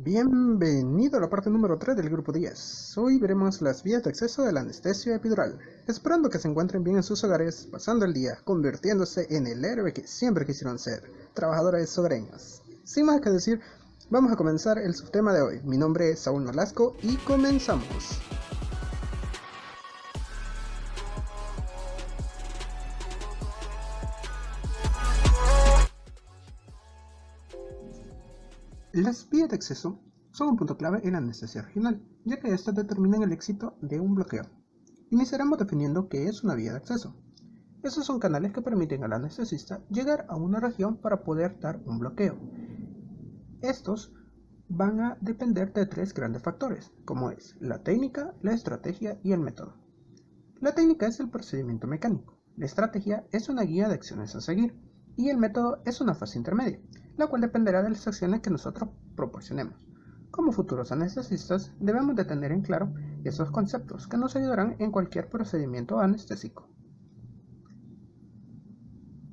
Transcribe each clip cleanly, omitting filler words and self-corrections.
Bienvenido a la parte número 3 del grupo 10. Hoy veremos las vías de acceso de la anestesia epidural, esperando que se encuentren bien en sus hogares, pasando el día, convirtiéndose en el héroe que siempre quisieron ser, trabajadores hogareños. Sin más que decir, vamos a comenzar el subtema de hoy. Mi nombre es Saúl Nolasco y comenzamos. Las vías de acceso son un punto clave en la anestesia regional, ya que estas determinan el éxito de un bloqueo. Iniciaremos definiendo qué es una vía de acceso. Esos son canales que permiten al anestesista llegar a una región para poder dar un bloqueo. Estos van a depender de tres grandes factores, como es la técnica, la estrategia y el método. La técnica es el procedimiento mecánico, la estrategia es una guía de acciones a seguir, y el método es una fase intermedia, la cual dependerá de las acciones que nosotros proporcionemos. Como futuros anestesistas debemos de tener en claro esos conceptos que nos ayudarán en cualquier procedimiento anestésico.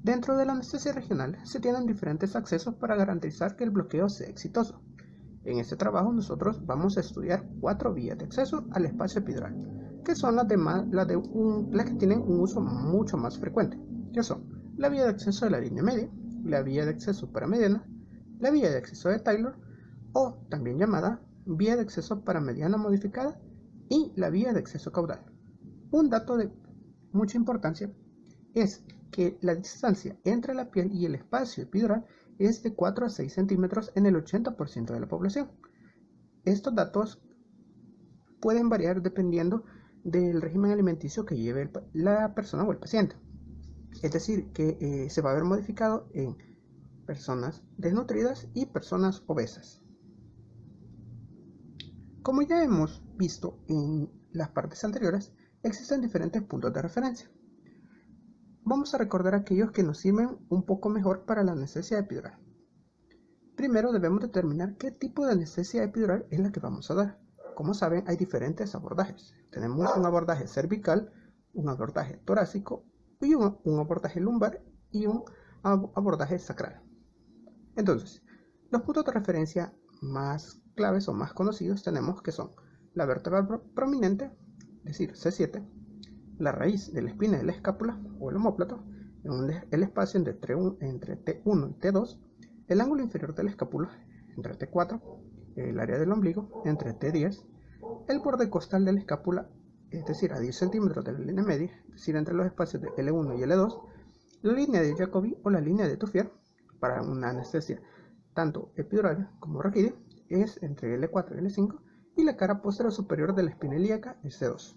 Dentro de la anestesia regional se tienen diferentes accesos para garantizar que el bloqueo sea exitoso. En este trabajo nosotros vamos a estudiar 4 vías de acceso al espacio epidural, que son las que tienen un uso mucho más frecuente, que son la vía de acceso de la línea media, la vía de acceso paramediana, la vía de acceso de Taylor, o también llamada vía de acceso paramediana modificada, y la vía de acceso caudal. Un dato de mucha importancia es que la distancia entre la piel y el espacio epidural es de 4 a 6 centímetros en el 80% de la población. Estos datos pueden variar dependiendo del régimen alimenticio que lleve la persona o el paciente. Es decir, que se va a ver modificado en personas desnutridas y personas obesas. Como ya hemos visto en las partes anteriores, existen diferentes puntos de referencia. Vamos a recordar aquellos que nos sirven un poco mejor para la anestesia epidural. Primero debemos determinar qué tipo de anestesia epidural es la que vamos a dar. Como saben, hay diferentes abordajes. Tenemos un abordaje cervical, un abordaje torácico, y un abordaje lumbar y un abordaje sacral. Entonces, los puntos de referencia más claves o más conocidos tenemos que son la vértebra prominente, es decir, C7, la raíz de la espina de la escápula o el omóplato, el espacio entre T1 y T2, el ángulo inferior de la escápula entre T4, el área del ombligo entre T10, el borde costal de la escápula, es decir, a 10 centímetros de la línea media, es decir, entre los espacios de L1 y L2, la línea de Jacobi o la línea de Tuffier, para una anestesia tanto epidural como raquídea, es entre L4 y L5, y la cara posterior superior de la espina ilíaca es C2.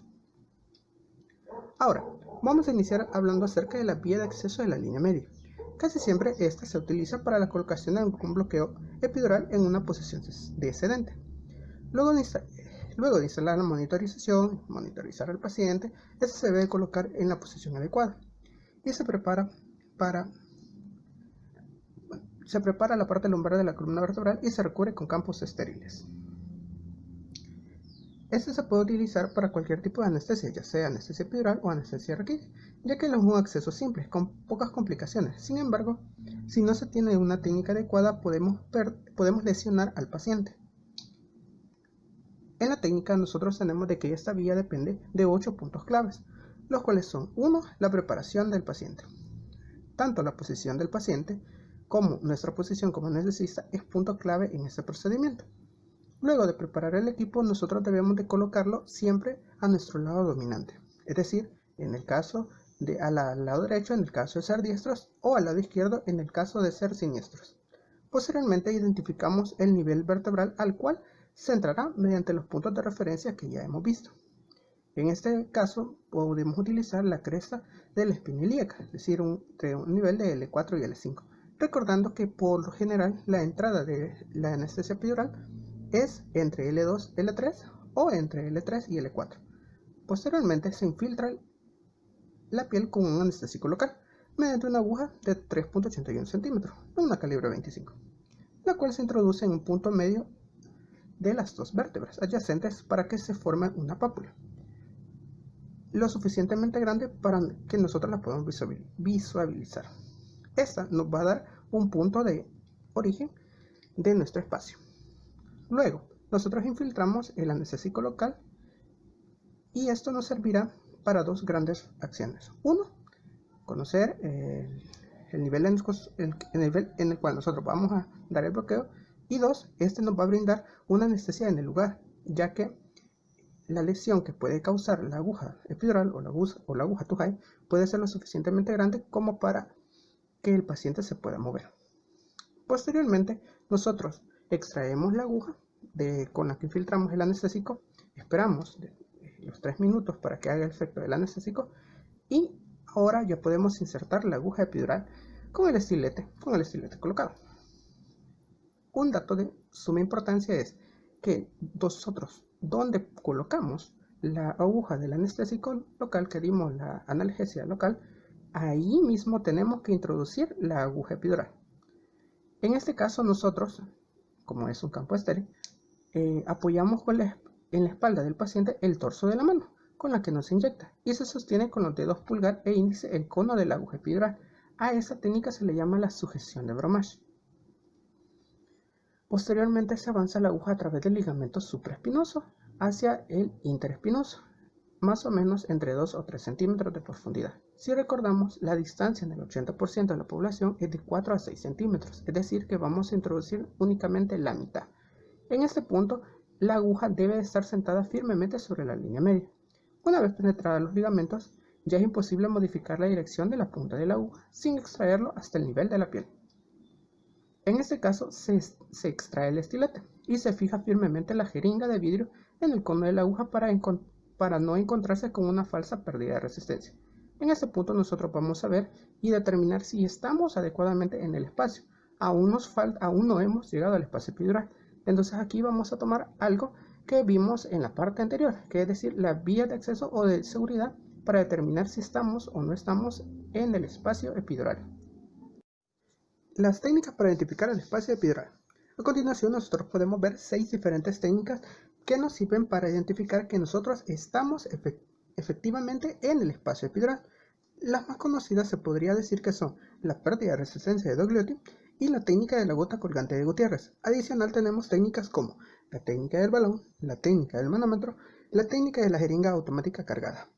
Ahora, vamos a iniciar hablando acerca de la vía de acceso de la línea media. Casi siempre esta se utiliza para la colocación de un bloqueo epidural en una posición descendente. Luego de instalar la monitorización, monitorizar al paciente, este se debe colocar en la posición adecuada y se prepara la parte lumbar de la columna vertebral y se recubre con campos estériles. Este se puede utilizar para cualquier tipo de anestesia, ya sea anestesia epidural o anestesia raquídea, ya que es un acceso simple, con pocas complicaciones. Sin embargo, si no se tiene una técnica adecuada, podemos lesionar al paciente. En la técnica nosotros tenemos de que esta vía depende de 8 puntos claves, los cuales son 1. La preparación del paciente. Tanto la posición del paciente como nuestra posición como anestesista es punto clave en este procedimiento. Luego de preparar el equipo, nosotros debemos de colocarlo siempre a nuestro lado dominante, es decir, en el caso de al lado derecho en el caso de ser diestros o al lado izquierdo en el caso de ser siniestros. Posteriormente identificamos el nivel vertebral al cual se entrará mediante los puntos de referencia que ya hemos visto. En este caso podemos utilizar la cresta de la espina ilíaca, es decir, entre un nivel de L4 y L5, recordando que por lo general la entrada de la anestesia epidural es entre L2 y L3 o entre L3 y L4. Posteriormente se infiltra la piel con un anestésico local mediante una aguja de 3.81 centímetros de una calibre 25, la cual se introduce en un punto medio de las dos vértebras adyacentes para que se forme una pápula lo suficientemente grande para que nosotros la podamos visualizar. Esta nos va a dar un punto de origen de nuestro espacio. Luego, nosotros infiltramos el anestésico local y esto nos servirá para dos grandes acciones. Uno, conocer el nivel en el cual nosotros vamos a dar el bloqueo. Y dos, este nos va a brindar una anestesia en el lugar, ya que la lesión que puede causar la aguja epidural o la aguja Tujai puede ser lo suficientemente grande como para que el paciente se pueda mover. Posteriormente, nosotros extraemos la aguja con la que infiltramos el anestésico, esperamos los 3 minutos para que haga el efecto del anestésico y ahora ya podemos insertar la aguja epidural con el estilete colocado. Un dato de suma importancia es que nosotros, donde colocamos la aguja del anestésico local, que dimos la analgesia local, ahí mismo tenemos que introducir la aguja epidural. En este caso nosotros, como es un campo estéril, apoyamos en la espalda del paciente el torso de la mano con la que nos inyecta y se sostiene con los dedos pulgar e índice el cono de la aguja epidural. A esa técnica se le llama la sujeción de Bromage. Posteriormente se avanza la aguja a través del ligamento supraespinoso hacia el interespinoso, más o menos entre 2 o 3 centímetros de profundidad. Si recordamos, la distancia en el 80% de la población es de 4 a 6 centímetros, es decir, que vamos a introducir únicamente la mitad. En este punto, la aguja debe estar sentada firmemente sobre la línea media. Una vez penetrados los ligamentos, ya es imposible modificar la dirección de la punta de la aguja sin extraerlo hasta el nivel de la piel. En este caso, se extrae el estilete y se fija firmemente la jeringa de vidrio en el cono de la aguja para no encontrarse con una falsa pérdida de resistencia. En este punto nosotros vamos a ver y determinar si estamos adecuadamente en el espacio. Aún no hemos llegado al espacio epidural. Entonces aquí vamos a tomar algo que vimos en la parte anterior, que es decir, la vía de acceso o de seguridad para determinar si estamos o no estamos en el espacio epidural. Las técnicas para identificar el espacio epidural. A continuación nosotros podemos ver 6 diferentes técnicas que nos sirven para identificar que nosotros estamos efectivamente en el espacio epidural. Las más conocidas se podría decir que son la pérdida de resistencia de Dogliotti y la técnica de la gota colgante de Gutiérrez. Adicional tenemos técnicas como la técnica del balón, la técnica del manómetro, la técnica de la jeringa automática cargada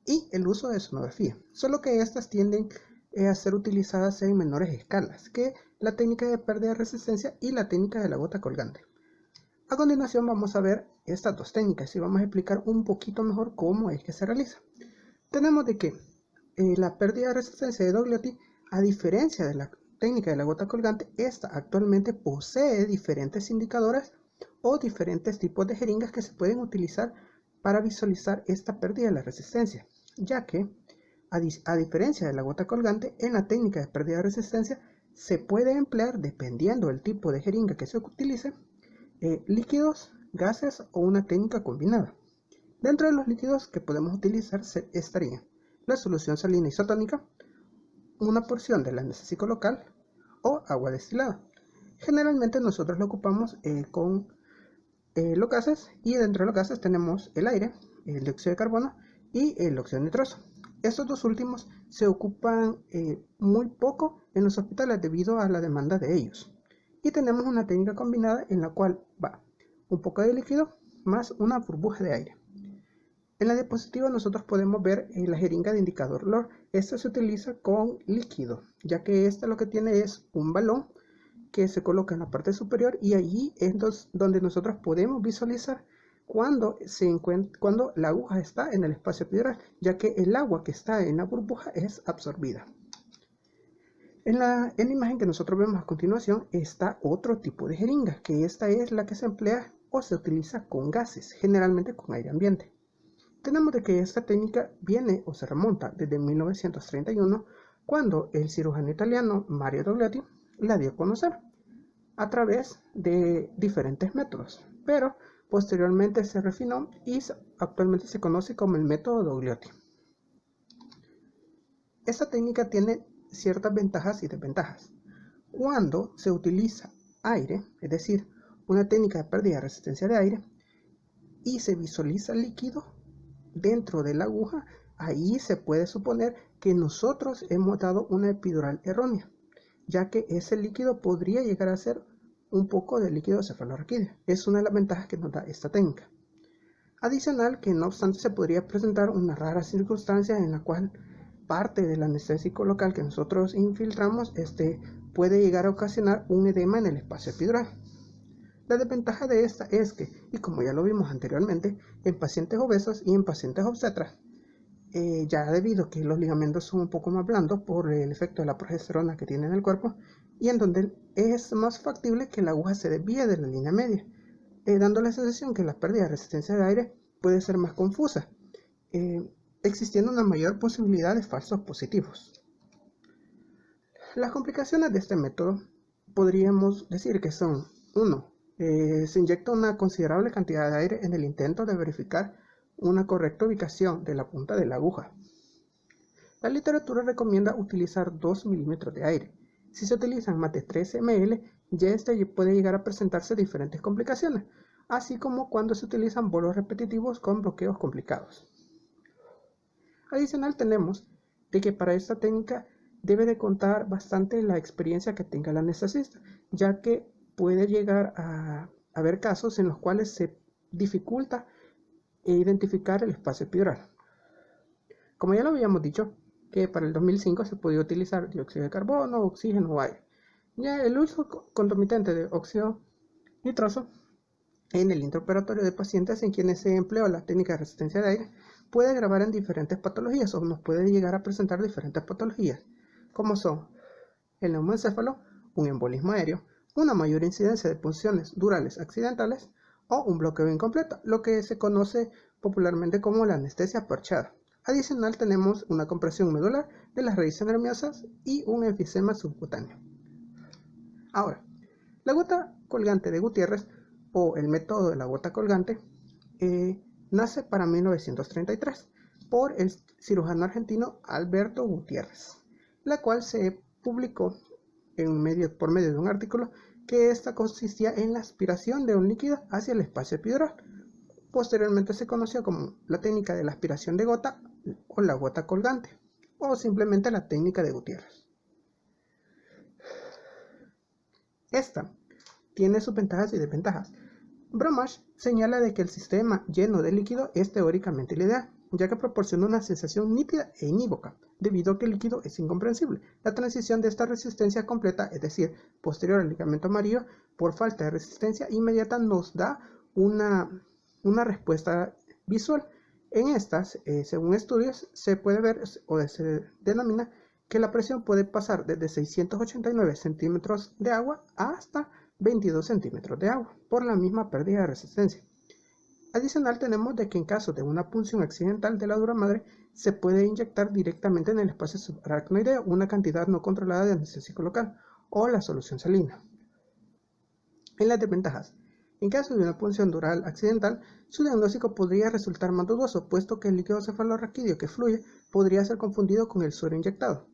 y el uso de sonografía, solo que estas tienden a ser utilizadas en menores escalas que la técnica de pérdida de resistencia y la técnica de la gota colgante. A continuación vamos a ver estas dos técnicas y vamos a explicar un poquito mejor cómo es que se realiza. Tenemos de que la pérdida de resistencia de Dogliotti, a diferencia de la técnica de la gota colgante, esta actualmente posee diferentes indicadores o diferentes tipos de jeringas que se pueden utilizar para visualizar esta pérdida de la resistencia, ya que a diferencia de la gota colgante, en la técnica de pérdida de resistencia se puede emplear, dependiendo del tipo de jeringa que se utilice, líquidos, gases o una técnica combinada. Dentro de los líquidos que podemos utilizar estarían la solución salina isotónica, una porción del anestésico local o agua destilada. Generalmente nosotros lo ocupamos con los gases, y dentro de los gases tenemos el aire, el dióxido de carbono y el óxido nitroso. Estos dos últimos se ocupan muy poco en los hospitales debido a la demanda de ellos. Y tenemos una técnica combinada en la cual va un poco de líquido más una burbuja de aire. En la diapositiva nosotros podemos ver la jeringa de indicador LOR. Esta se utiliza con líquido, ya que esta lo que tiene es un balón que se coloca en la parte superior y allí es donde nosotros podemos visualizar cuando la aguja está en el espacio epidural, ya que el agua que está en la burbuja es absorbida. En la imagen que nosotros vemos a continuación está otro tipo de jeringa, que esta es la que se emplea o se utiliza con gases, generalmente con aire ambiente. Tenemos de que esta técnica viene o se remonta desde 1931, cuando el cirujano italiano Mario Dogliotti la dio a conocer a través de diferentes métodos, pero posteriormente se refinó y actualmente se conoce como el método Dogliotti. Esta técnica tiene ciertas ventajas y desventajas. Cuando se utiliza aire, es decir, una técnica de pérdida de resistencia de aire, y se visualiza el líquido dentro de la aguja, ahí se puede suponer que nosotros hemos dado una epidural errónea, ya que ese líquido podría llegar a ser un poco de líquido cefalorraquídeo. Es una de las ventajas que nos da esta técnica. Adicional que no obstante se podría presentar una rara circunstancia en la cual parte del anestésico local que nosotros infiltramos puede llegar a ocasionar un edema en el espacio epidural. La desventaja de esta es que, y como ya lo vimos anteriormente, en pacientes obesos y en pacientes obstetras, ya debido a que los ligamentos son un poco más blandos por el efecto de la progesterona que tiene en el cuerpo, y en donde es más factible que la aguja se desvíe de la línea media, dando la sensación que la pérdida de resistencia de aire puede ser más confusa, existiendo una mayor posibilidad de falsos positivos. Las complicaciones de este método podríamos decir que son: 1. Se inyecta una considerable cantidad de aire en el intento de verificar una correcta ubicación de la punta de la aguja. La literatura recomienda utilizar 2 milímetros de aire. Si se utilizan más de 3 ml, ya puede llegar a presentarse diferentes complicaciones, así como cuando se utilizan bolos repetitivos con bloqueos complicados. Adicional tenemos de que para esta técnica debe de contar bastante la experiencia que tenga el anestesista, ya que puede llegar a haber casos en los cuales se dificulta identificar el espacio epidural. Como ya lo habíamos dicho, que para el 2005 se podía utilizar dióxido de carbono, oxígeno o aire. Ya el uso concomitante de óxido nitroso en el intraoperatorio de pacientes en quienes se empleó la técnica de resistencia de aire puede agravar en diferentes patologías o nos puede llegar a presentar diferentes patologías, como son el neumoencéfalo, un embolismo aéreo, una mayor incidencia de punciones durales accidentales o un bloqueo incompleto, lo que se conoce popularmente como la anestesia parchada. Adicional tenemos una compresión medular de las raíces nerviosas y un enfisema subcutáneo. Ahora, la gota colgante de Gutiérrez o el método de la gota colgante nace para 1933 por el cirujano argentino Alberto Gutiérrez, la cual se publicó por medio de un artículo que esta consistía en la aspiración de un líquido hacia el espacio epidural. Posteriormente se conoció como la técnica de la aspiración de gota o la gota colgante, o simplemente la técnica de Gutiérrez. Esta tiene sus ventajas y desventajas. Bromach señala de que el sistema lleno de líquido es teóricamente el ideal, ya que proporciona una sensación nítida e inívoca, debido a que el líquido es incomprensible. La transición de esta resistencia completa, es decir, posterior al ligamento amarillo, por falta de resistencia inmediata nos da una respuesta visual. En estas, según estudios, se puede ver o se denomina que la presión puede pasar desde 689 centímetros de agua hasta 22 centímetros de agua por la misma pérdida de resistencia. Adicional tenemos de que en caso de una punción accidental de la dura madre se puede inyectar directamente en el espacio subaracnoideo una cantidad no controlada de anestésico local o la solución salina. En las desventajas: en caso de una punción dural accidental, su diagnóstico podría resultar más dudoso, puesto que el líquido cefalorraquídeo que fluye podría ser confundido con el suero inyectado.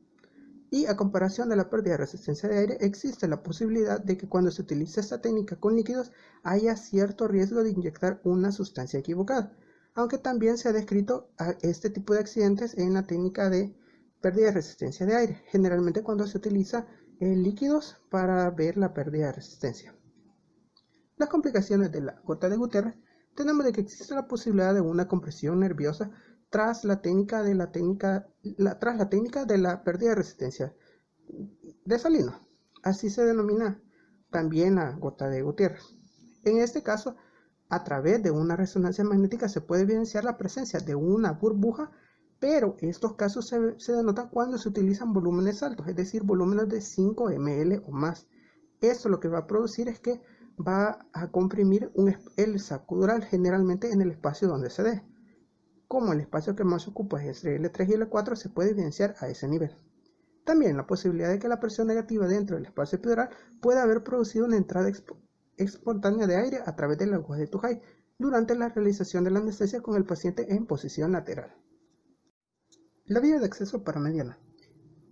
Y a comparación de la pérdida de resistencia de aire, existe la posibilidad de que cuando se utilice esta técnica con líquidos haya cierto riesgo de inyectar una sustancia equivocada, aunque también se ha descrito a este tipo de accidentes en la técnica de pérdida de resistencia de aire, generalmente cuando se utiliza líquidos para ver la pérdida de resistencia. Las complicaciones de la gota de Gutiérrez: tenemos de que existe la posibilidad de una compresión nerviosa tras la técnica de la pérdida de resistencia de Salino. Así se denomina también la gota de Gutiérrez. En este caso, a través de una resonancia magnética se puede evidenciar la presencia de una burbuja, pero estos casos se denotan cuando se utilizan volúmenes altos, es decir, volúmenes de 5 ml o más. Esto lo que va a producir es que va a comprimir el saco dural, generalmente en el espacio donde se dé. Como el espacio que más ocupa es entre L3 y L4, se puede evidenciar a ese nivel. También la posibilidad de que la presión negativa dentro del espacio epidural pueda haber producido una entrada espontánea de aire a través de la aguja de Tujay durante la realización de la anestesia con el paciente en posición lateral. La vía de acceso paramediana.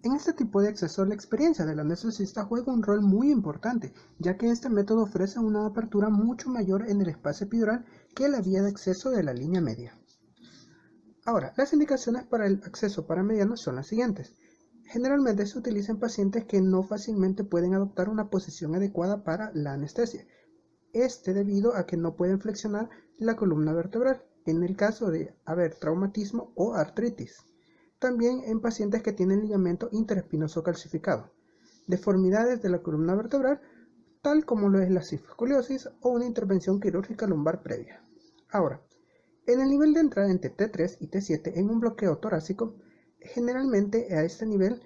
En este tipo de acceso, la experiencia del anestesista juega un rol muy importante, ya que este método ofrece una apertura mucho mayor en el espacio epidural que la vía de acceso de la línea media. Ahora, las indicaciones para el acceso paramediano son las siguientes. Generalmente se utiliza en pacientes que no fácilmente pueden adoptar una posición adecuada para la anestesia, debido a que no pueden flexionar la columna vertebral, en el caso de haber traumatismo o artritis. También en pacientes que tienen ligamento interespinoso calcificado, deformidades de la columna vertebral, tal como lo es la cisfoscoliosis o una intervención quirúrgica lumbar previa. Ahora, en el nivel de entrada entre T3 y T7 en un bloqueo torácico, generalmente a este nivel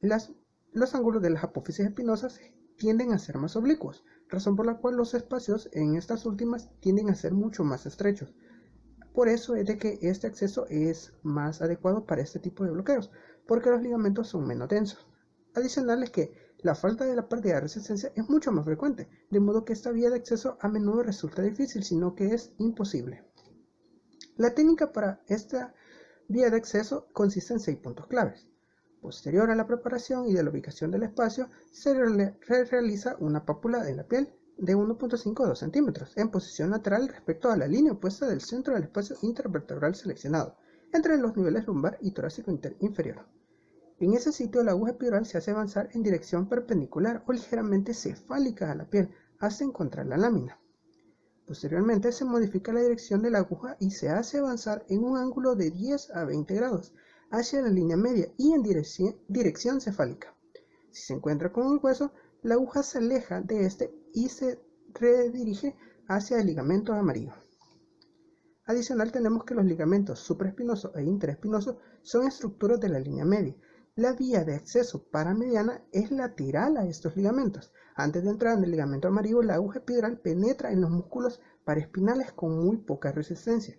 los ángulos de las apófisis espinosas tienden a ser más oblicuos, razón por la cual los espacios en estas últimas tienden a ser mucho más estrechos. Por eso es de que este acceso es más adecuado para este tipo de bloqueos, porque los ligamentos son menos densos. Adicional es que la falta de la pérdida de resistencia es mucho más frecuente, de modo que esta vía de acceso a menudo resulta difícil, sino que es imposible. La técnica para esta vía de acceso consiste en 6 puntos claves. Posterior a la preparación y de la ubicación del espacio, se realiza una pápula en la piel de 1.5 a 2 centímetros, en posición lateral respecto a la línea opuesta del centro del espacio intervertebral seleccionado, entre los niveles lumbar y torácico inferior. En ese sitio, la aguja epidural se hace avanzar en dirección perpendicular o ligeramente cefálica a la piel, hasta encontrar la lámina. Posteriormente, se modifica la dirección de la aguja y se hace avanzar en un ángulo de 10 a 20 grados hacia la línea media y en dirección cefálica. Si se encuentra con el hueso, la aguja se aleja de este y se redirige hacia el ligamento amarillo. Adicional, tenemos que los ligamentos supraespinoso e interespinoso son estructuras de la línea media. La vía de acceso paramediana es lateral a estos ligamentos. Antes de entrar en el ligamento amarillo, la aguja epidural penetra en los músculos paraespinales con muy poca resistencia.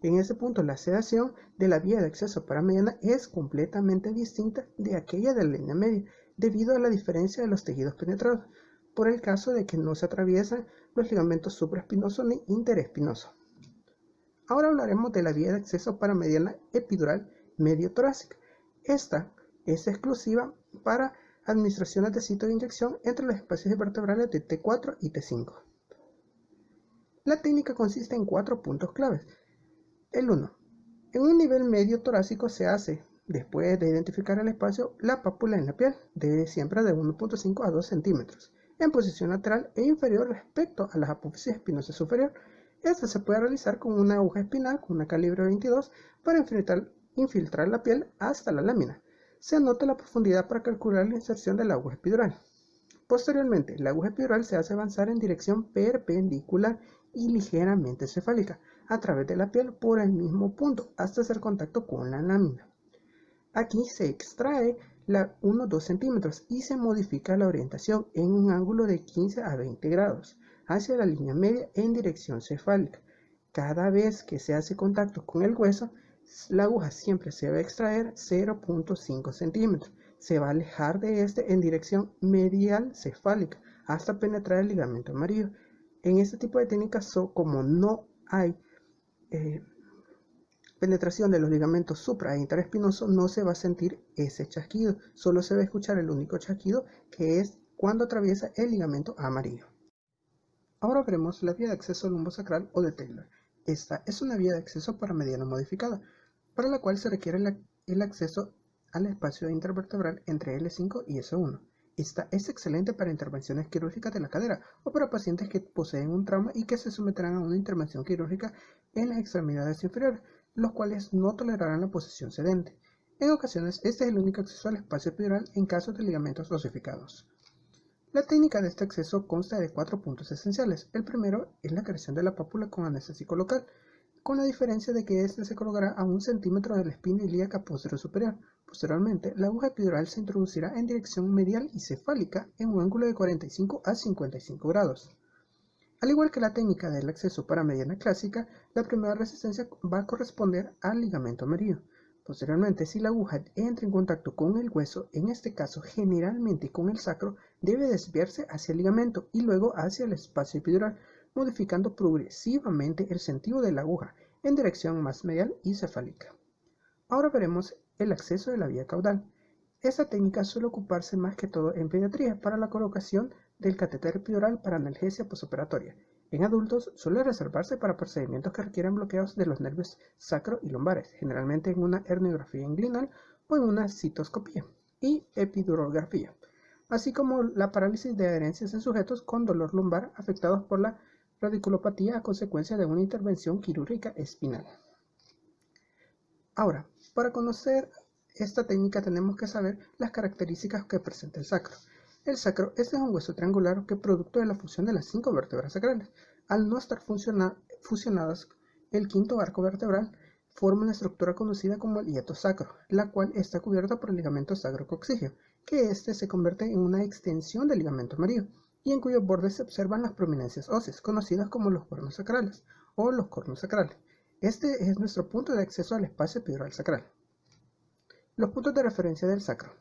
En ese punto, la sedación de la vía de acceso paramediana es completamente distinta de aquella de la línea media, debido a la diferencia de los tejidos penetrados, por el caso de que no se atraviesan los ligamentos supraespinoso ni interespinoso. Ahora hablaremos de la vía de acceso paramediana epidural medio torácica. Esta es exclusiva para administraciones de sitio de inyección entre los espacios vertebrales de T4 y T5. La técnica consiste en 4 puntos claves. El 1. En un nivel medio torácico se hace, después de identificar el espacio, la pápula en la piel, siempre de 1.5 a 2 centímetros, en posición lateral e inferior respecto a las apófisis espinosas superior. Esta se puede realizar con una aguja espinal con una calibre 22 para infiltrar la piel hasta la lámina. Se anota la profundidad para calcular la inserción de la aguja epidural. Posteriormente, la aguja epidural se hace avanzar en dirección perpendicular y ligeramente cefálica a través de la piel por el mismo punto hasta hacer contacto con la lámina. Aquí se extrae 1-2 centímetros y se modifica la orientación en un ángulo de 15 a 20 grados hacia la línea media en dirección cefálica. Cada vez que se hace contacto con el hueso, la aguja siempre se va a extraer 0.5 centímetros. Se va a alejar de este en dirección medial cefálica hasta penetrar el ligamento amarillo. En este tipo de técnicas, como no hay penetración de los ligamentos supra e interespinosos, no se va a sentir ese chasquido. Solo se va a escuchar el único chasquido, que es cuando atraviesa el ligamento amarillo. Ahora veremos la vía de acceso lumbosacral o de Taylor. Esta es una vía de acceso paramediana modificada, para la cual se requiere el acceso al espacio intervertebral entre L5 y S1. Esta es excelente para intervenciones quirúrgicas de la cadera o para pacientes que poseen un trauma y que se someterán a una intervención quirúrgica en las extremidades inferiores, los cuales no tolerarán la posición sedente. En ocasiones, este es el único acceso al espacio epidural en casos de ligamentos osificados. La técnica de este acceso consta de 4 puntos esenciales. El primero es la creación de la pápula con anestésico local, con la diferencia de que este se colocará a 1 centímetro de la espina ilíaca posterior superior. Posteriormente, la aguja epidural se introducirá en dirección medial y cefálica en un ángulo de 45 a 55 grados. Al igual que la técnica del acceso paramediana clásica, la primera resistencia va a corresponder al ligamento amarillo. Posteriormente, si la aguja entra en contacto con el hueso, en este caso generalmente con el sacro, debe desviarse hacia el ligamento y luego hacia el espacio epidural, modificando progresivamente el sentido de la aguja en dirección más medial y cefálica. Ahora veremos el acceso de la vía caudal. Esta técnica suele ocuparse más que todo en pediatría para la colocación del catéter epidural para analgesia postoperatoria. En adultos suele reservarse para procedimientos que requieren bloqueos de los nervios sacro y lumbares, generalmente en una herniografía inguinal o en una citoscopía. y epidurografía, así como la parálisis de adherencias en sujetos con dolor lumbar afectados por la radiculopatía a consecuencia de una intervención quirúrgica espinal. Ahora, para conocer esta técnica tenemos que saber las características que presenta el sacro. El sacro es un hueso triangular que, producto de la fusión de las 5 vértebras sacrales, al no estar fusionadas, el quinto arco vertebral forma una estructura conocida como el hiato sacro, la cual está cubierta por el ligamento sacrococcígeo, que éste se convierte en una extensión del ligamento amarillo, y en cuyos bordes se observan las prominencias óseas, conocidas como los cuernos sacrales o los cornos sacrales. Este es nuestro punto de acceso al espacio epidural sacral. Los puntos de referencia del sacro.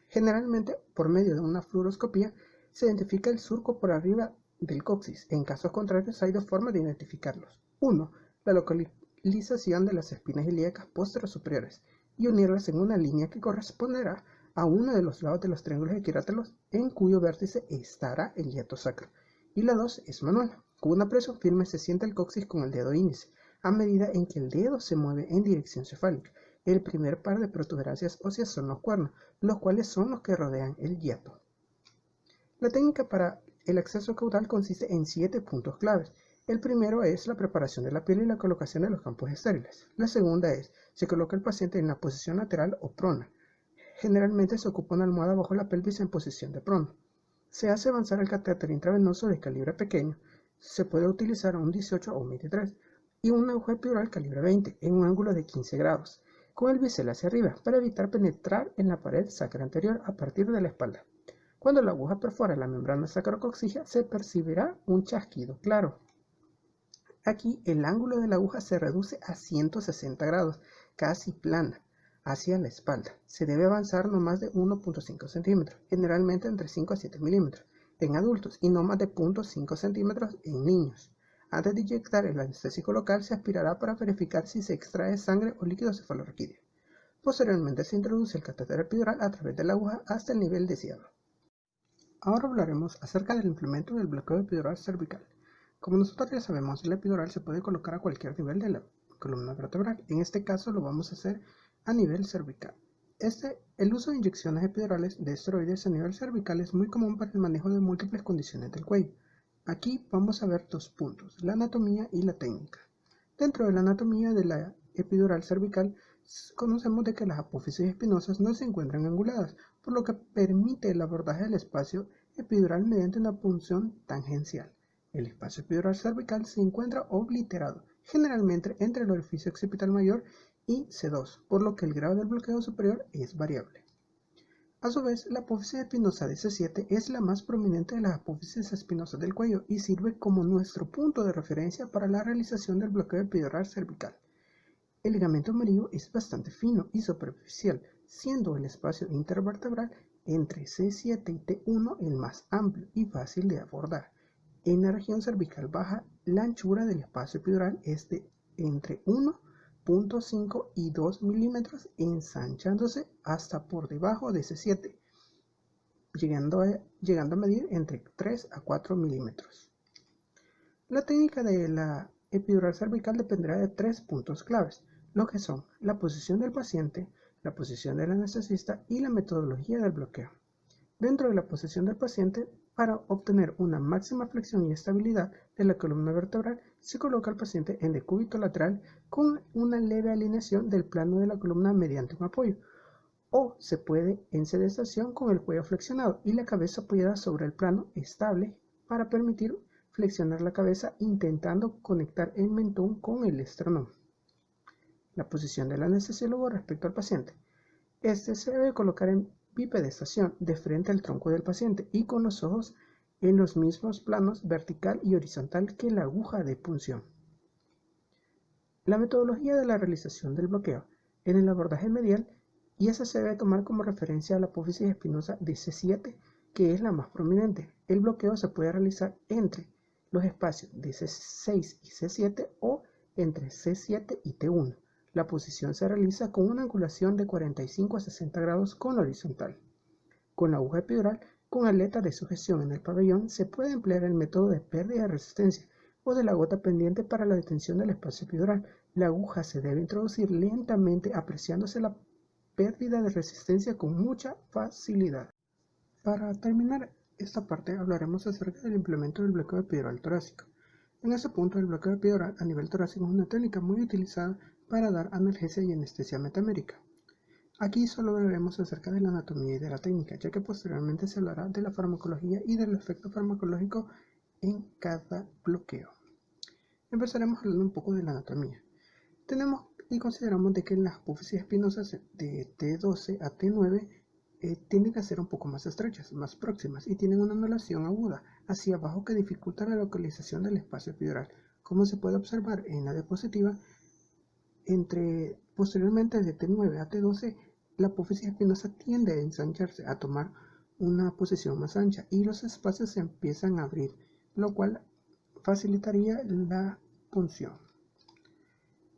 Generalmente, por medio de una fluoroscopía, se identifica el surco por arriba del coxis. En casos contrarios, hay dos formas de identificarlos. 1. La localización de las espinas ilíacas posteriores y unirlas en una línea que corresponderá a uno de los lados de los triángulos equiláteros en cuyo vértice estará el hiato sacro. Y la 2 es manual. Con una presión firme se sienta el coxis con el dedo índice, a medida en que el dedo se mueve en dirección cefálica. El primer par de protuberancias óseas son los cuernos, los cuales son los que rodean el hiato. La técnica para el acceso caudal consiste en 7 puntos claves. El primero es la preparación de la piel y la colocación de los campos estériles. La segunda es, se coloca el paciente en la posición lateral o prona. Generalmente se ocupa una almohada bajo la pelvis en posición de prono. Se hace avanzar el catéter intravenoso de calibre pequeño. Se puede utilizar un 18 o un 23 y una aguja epidural calibre 20 en un ángulo de 15 grados, con el bisel hacia arriba, para evitar penetrar en la pared sacra anterior a partir de la espalda. Cuando la aguja perfora la membrana sacrococcígea, se percibirá un chasquido claro. Aquí el ángulo de la aguja se reduce a 160 grados, casi plana, hacia la espalda. Se debe avanzar no más de 1.5 centímetros, generalmente entre 5 a 7 milímetros, en adultos y no más de 0.5 centímetros en niños. Antes de inyectar el anestésico local, se aspirará para verificar si se extrae sangre o líquido cefalorraquídeo. Posteriormente se introduce el catéter epidural a través de la aguja hasta el nivel deseado. Ahora hablaremos acerca del implemento del bloqueo epidural cervical. Como nosotros ya sabemos, el epidural se puede colocar a cualquier nivel de la columna vertebral. En este caso lo vamos a hacer a nivel cervical. El uso de inyecciones epidurales de esteroides a nivel cervical es muy común para el manejo de múltiples condiciones del cuello. Aquí vamos a ver 2 puntos, la anatomía y la técnica. Dentro de la anatomía de la epidural cervical, conocemos de que las apófisis espinosas no se encuentran anguladas, por lo que permite el abordaje del espacio epidural mediante una punción tangencial. El espacio epidural cervical se encuentra obliterado, generalmente entre el orificio occipital mayor y C2, por lo que el grado del bloqueo superior es variable. A su vez, la apófisis espinosa de C7 es la más prominente de las apófisis espinosas del cuello y sirve como nuestro punto de referencia para la realización del bloqueo epidural cervical. El ligamento amarillo es bastante fino y superficial, siendo el espacio intervertebral entre C7 y T1 el más amplio y fácil de abordar. En la región cervical baja, la anchura del espacio epidural es de entre 1.5 y 2 milímetros, ensanchándose hasta por debajo de C7, llegando a medir entre 3 a 4 milímetros. La técnica de la epidural cervical dependerá de 3 puntos claves, lo que son la posición del paciente, la posición del anestesista y la metodología del bloqueo. Dentro de la posición del paciente, para obtener una máxima flexión y estabilidad de la columna vertebral, se coloca al paciente en decúbito lateral con una leve alineación del plano de la columna mediante un apoyo, o se puede en sedestación con el cuello flexionado y la cabeza apoyada sobre el plano estable para permitir flexionar la cabeza intentando conectar el mentón con el esternón. La posición del anestesiólogo respecto al paciente. Este se debe colocar en bipedestación de frente al tronco del paciente y con los ojos en los mismos planos vertical y horizontal que la aguja de punción. La metodología de la realización del bloqueo en el abordaje medial, y esa se debe tomar como referencia a la apófisis espinosa de C7, que es la más prominente. El bloqueo se puede realizar entre los espacios de C6 y C7 o entre C7 y T1. La posición se realiza con una angulación de 45 a 60 grados con horizontal. Con la aguja epidural, con aleta de sujeción en el pabellón, se puede emplear el método de pérdida de resistencia o de la gota pendiente para la detención del espacio epidural. La aguja se debe introducir lentamente apreciándose la pérdida de resistencia con mucha facilidad. Para terminar esta parte hablaremos acerca del implemento del bloqueo epidural torácico. En ese punto, el bloqueo epidural a nivel torácico es una técnica muy utilizada para dar analgesia y anestesia metamérica. Aquí solo hablaremos acerca de la anatomía y de la técnica, ya que posteriormente se hablará de la farmacología y del efecto farmacológico en cada bloqueo. Empezaremos hablando un poco de la anatomía. Tenemos y consideramos de que las apófisis espinosas de T12 a T9 tienden a ser un poco más estrechas, más próximas y tienen una anulación aguda hacia abajo que dificulta la localización del espacio epidural. Como se puede observar en la diapositiva, posteriormente de T9 a T12, la apófisis espinosa tiende a ensancharse, a tomar una posición más ancha y los espacios se empiezan a abrir, lo cual facilitaría la punción.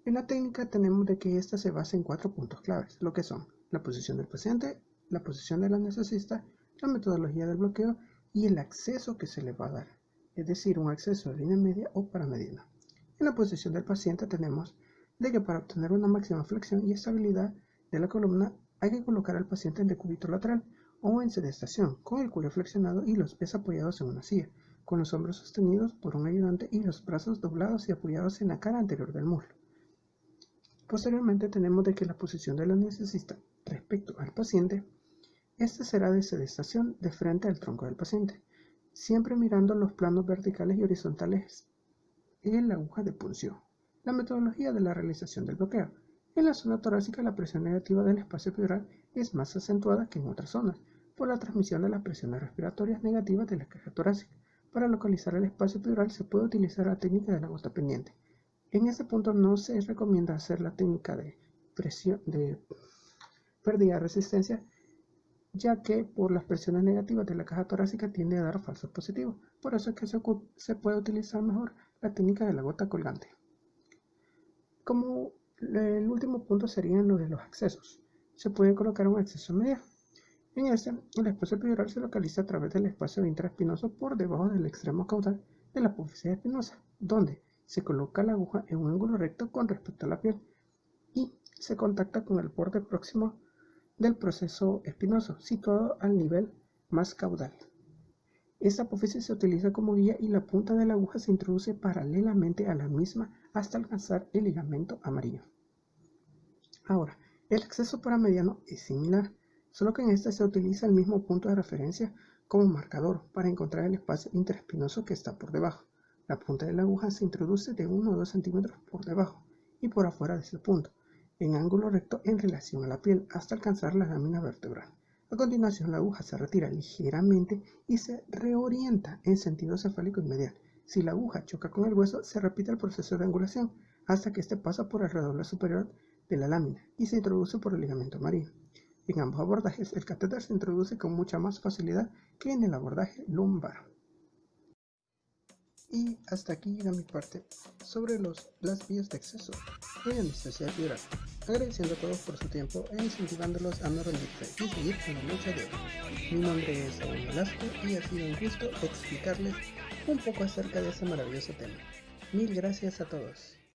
En la técnica tenemos de que esta se basa en 4 puntos claves, lo que son la posición del paciente, la posición del anestesista, la metodología del bloqueo y el acceso que se le va a dar, es decir, un acceso de línea media o paramediana. En la posición del paciente tenemos de que para obtener una máxima flexión y estabilidad de la columna hay que colocar al paciente en decúbito lateral o en sedestación, con el cuello flexionado y los pies apoyados en una silla, con los hombros sostenidos por un ayudante y los brazos doblados y apoyados en la cara anterior del muslo. Posteriormente tenemos de que la posición del anestesista respecto al paciente, esta será de sedestación de frente al tronco del paciente, siempre mirando los planos verticales y horizontales en la aguja de punción. La metodología de la realización del bloqueo. En la zona torácica la presión negativa del espacio epidural es más acentuada que en otras zonas, por la transmisión de las presiones respiratorias negativas de la caja torácica. Para localizar el espacio epidural se puede utilizar la técnica de la gota pendiente. En este punto no se recomienda hacer la técnica de pérdida de resistencia, ya que por las presiones negativas de la caja torácica tiende a dar falsos positivos. Por eso es que se puede utilizar mejor la técnica de la gota colgante. Como el último punto serían los de los accesos. Se puede colocar un acceso medial. En este, el espacio epidural se localiza a través del espacio intraespinoso por debajo del extremo caudal de la apófisis espinosa, donde se coloca la aguja en un ángulo recto con respecto a la piel y se contacta con el borde próximo del proceso espinoso, situado al nivel más caudal. Esta apófisis se utiliza como guía y la punta de la aguja se introduce paralelamente a la misma hasta alcanzar el ligamento amarillo. Ahora, el acceso paramediano es similar, solo que en este se utiliza el mismo punto de referencia como marcador para encontrar el espacio intraespinoso que está por debajo. La punta de la aguja se introduce de 1 o 2 centímetros por debajo y por afuera de ese punto, en ángulo recto en relación a la piel hasta alcanzar la lámina vertebral. A continuación, la aguja se retira ligeramente y se reorienta en sentido cefálico y medial. Si la aguja choca con el hueso, se repite el proceso de angulación hasta que éste pasa por el redoble superior de la lámina y se introduce por el ligamento amarillo. En ambos abordajes, el catéter se introduce con mucha más facilidad que en el abordaje lumbar. Y hasta aquí llega mi parte sobre las vías de acceso en anestesia epidural, agradeciendo a todos por su tiempo e incentivándolos a no rendirse y seguir con la lucha de hoy. Mi nombre es Saúl Velasco y ha sido un gusto explicarles un poco acerca de ese maravilloso tema. Mil gracias a todos.